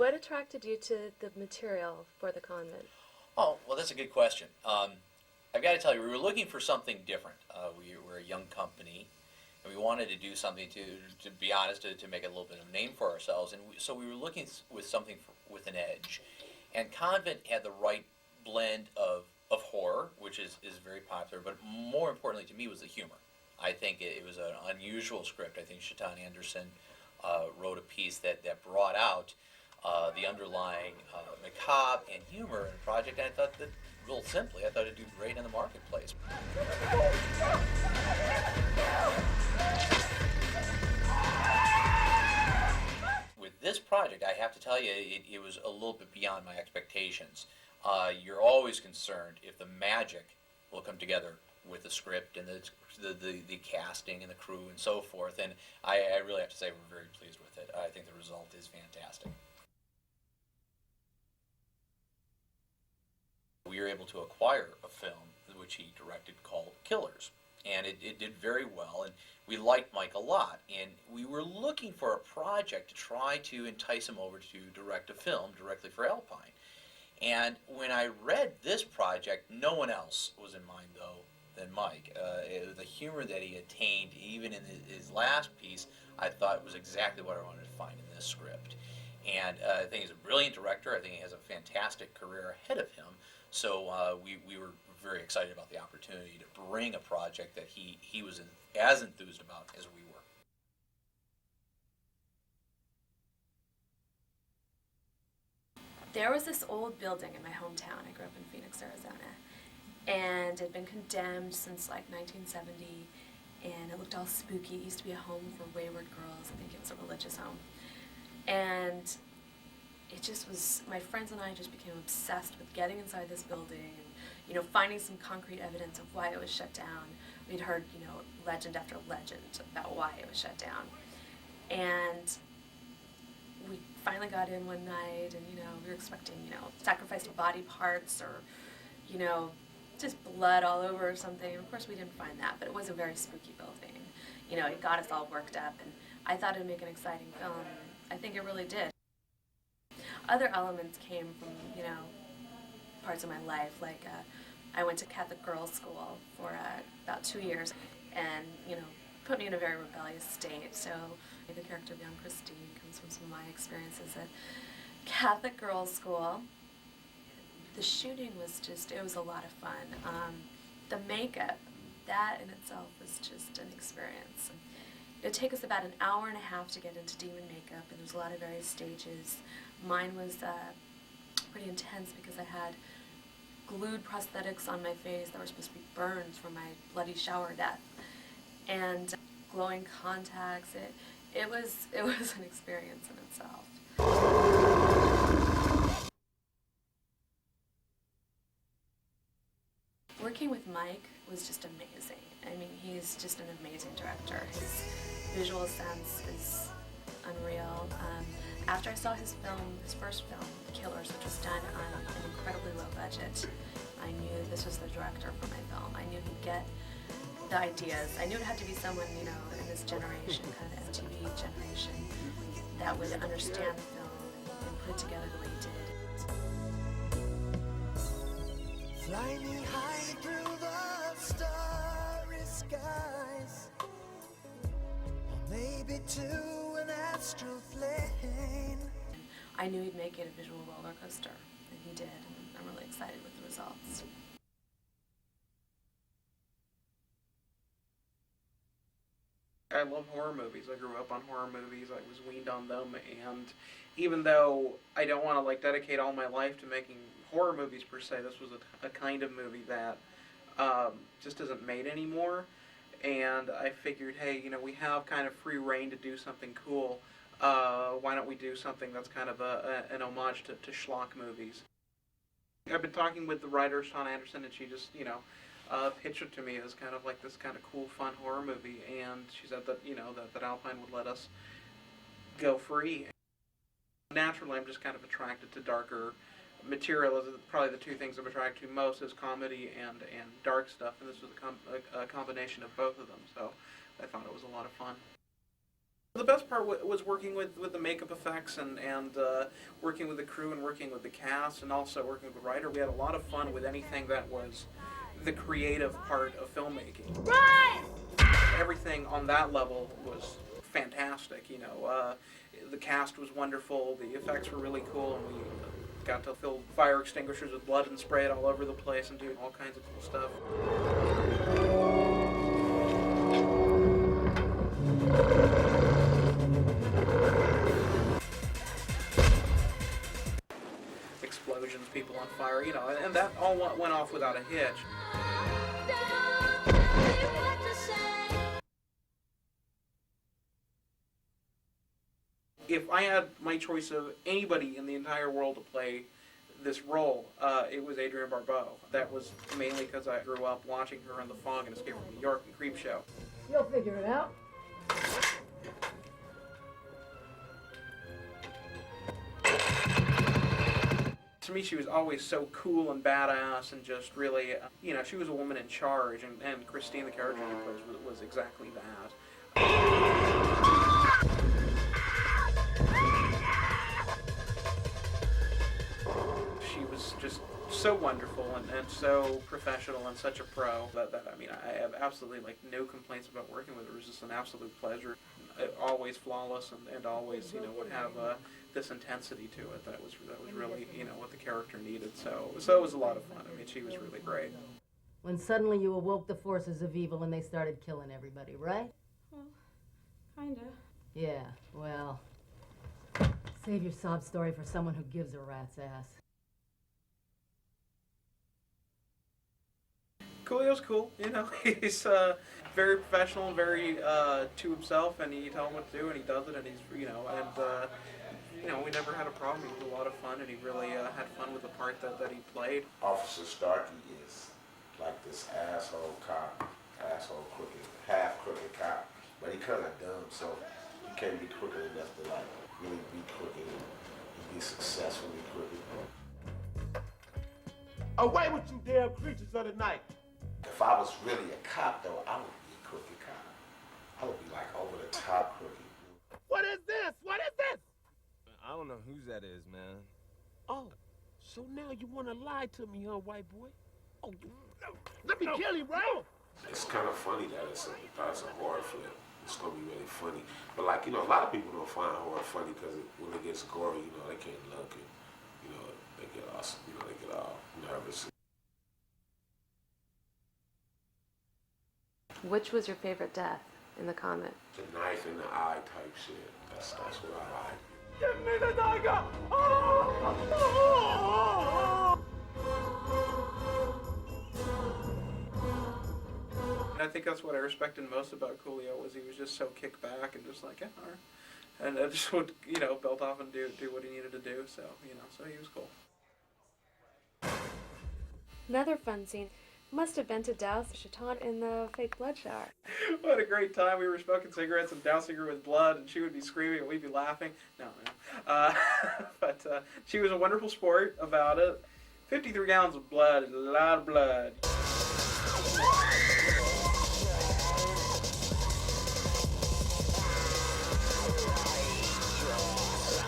What attracted you to the material for the convent? Oh, well, that's a good question. I've got to tell you, we were looking for something different. We were a young company, and we wanted to do something to be honest, to make a little bit of a name for ourselves. And so we were looking with something with an edge. And Convent had the right blend of horror, which is very popular, but more importantly to me was the humor. I think it was an unusual script. I think Shatan Anderson wrote a piece that brought out the underlying macabre and humor in a project, and I thought that, real simply, I thought it'd do great in the marketplace. With this project, I have to tell you, it was a little bit beyond my expectations. You're always concerned if the magic will come together with the script and the casting and the crew and so forth, and I really have to say we're very pleased with it. I think the result is fantastic. We were able to acquire a film which he directed called Killers, and it did very well, and we liked Mike a lot, and we were looking for a project to try to entice him over to direct a film directly for Alpine. And when I read this project, no one else was in mind, though, than Mike. The humor that he attained, even in his last piece, I thought was exactly what I wanted to find in this script. And I think he's a brilliant director. I think he has a fantastic career ahead of him. So we were very excited about the opportunity to bring a project that he was as enthused about as we were. There was this old building in my hometown. I grew up in Phoenix, Arizona, and it had been condemned since like 1970, and it looked all spooky. It used to be a home for wayward girls. I think it was a religious home. And it just was, my friends and I just became obsessed with getting inside this building and, you know, finding some concrete evidence of why it was shut down. We'd heard, you know, legend after legend about why it was shut down. And we finally got in one night, and, you know, we were expecting, you know, sacrificed body parts or, you know, just blood all over or something. Of course, we didn't find that, but it was a very spooky building. You know, it got us all worked up, and I thought it would make an exciting film, and I think it really did. Other elements came from, you know, parts of my life, like I went to Catholic girls' school for about 2 years, and, you know, put me in a very rebellious state. So the character of young Christine comes from some of my experiences at Catholic girls' school. The shooting was just, it was a lot of fun. The makeup, that in itself was just an experience. It would take us about an hour and a half to get into demon makeup, and there was a lot of various stages. Mine was pretty intense because I had glued prosthetics on my face that were supposed to be burns from my bloody shower death, and glowing contacts. It was an experience in itself. Working with Mike was just amazing. I mean, he's just an amazing director. His visual sense is unreal. After I saw his first film, Killers, which was done on an incredibly low budget, I knew this was the director for my film. I knew he'd get the ideas. I knew it had to be someone, you know, in this generation, kind of MTV generation, that would understand the film and put it together the way he did. Fly me high through the starry skies, or maybe to an astral plane. I knew he'd make it a visual roller coaster, and he did, and I'm really excited with the results. I love horror movies. I grew up on horror movies. I was weaned on them, and even though I don't want to like dedicate all my life to making horror movies per se, this was a kind of movie that just isn't made anymore. And I figured, hey, you know, we have kind of free reign to do something cool. Why don't we do something that's kind of an homage to schlock movies? I've been talking with the writer, Shatan Anderson, and she just, you know, pitched it to me as kind of like this kind of cool, fun horror movie, and she said that, you know, that Alpine would let us go free. Naturally, I'm just kind of attracted to darker material. Probably the two things I'm attracted to most is comedy and dark stuff, and this was a combination of both of them, so I thought it was a lot of fun. The best part was working with the makeup effects and working with the crew and working with the cast and also working with the writer. We had a lot of fun with anything that was the creative part of filmmaking. Right! Everything on that level was fantastic, you know. The cast was wonderful, the effects were really cool, and we got to fill fire extinguishers with blood and spray it all over the place and do all kinds of cool stuff. Explosions, people on fire, you know, and that all went off without a hitch. If I had my choice of anybody in the entire world to play this role, it was Adrienne Barbeau. That was mainly because I grew up watching her in The Fog and Escape from New York and Creepshow. You'll figure it out. To me, she was always so cool and badass and just really, you know, she was a woman in charge, and Christine, the character she plays, was exactly that. She was just so wonderful and so professional and such a pro that I mean, I have absolutely like no complaints about working with her. It was just an absolute pleasure. Always flawless and always, you know, would have this intensity to it that was really, you know, what the character needed. So it was a lot of fun. I mean, she was really great. When suddenly you awoke the forces of evil and they started killing everybody, right? Well, kinda. Yeah, well, save your sob story for someone who gives a rat's ass. Coolio's cool, you know, he's very professional and very to himself, and you tell him what to do and he does it, and he's, you know, and you know, we never had a problem. He was a lot of fun, and he really had fun with the part that he played. Officer Starkey is like this asshole cop, asshole crooked, half crooked cop, but he kind of dumb, so he can't be crooked enough to like really be crooked and be successfully crooked. Away with you damn creatures of the night! If I was really a cop, though, I would be a crooked cop. I would be like over the top crooked. What is this? What is this? I don't know whose that is, man. Oh, so now you want to lie to me, huh, white boy? Oh, let me kill him, right? It's kind of funny that it's a horror flick. It's gonna be really funny. But like, you know, a lot of people don't find horror funny because when it gets gory, you know, they can't look it. You know, they get all nervous. Which was your favorite death in the comic? The knife in the eye type shit. That's what I like. Give me the dagger! And I think that's what I respected most about Coolio, was he was just so kick back and just like, yeah, all right. And I just would, you know, belt off and do what he needed to do, so, you know, so he was cool. Another fun scene must have been to douse Chaton in the fake blood shower. What a great time. We were smoking cigarettes and dousing her with blood, and she would be screaming and we'd be laughing. No. But she was a wonderful sport about it. 53 gallons of blood is a lot of blood.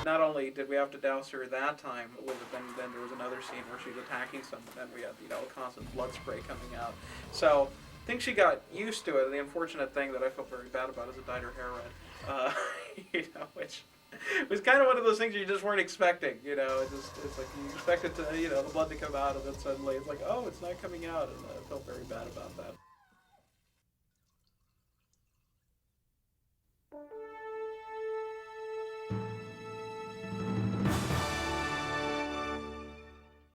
Not only did we have to douse her that time, then there was another scene where she was attacking someone, and we had, you know, constant blood spray coming out. So I think she got used to it. The unfortunate thing that I felt very bad about is it dyed her hair red, you know, which was kind of one of those things you just weren't expecting. You know, it's like you expect it to, you know, the blood to come out, and then suddenly it's like, oh, it's not coming out, and I felt very bad about that.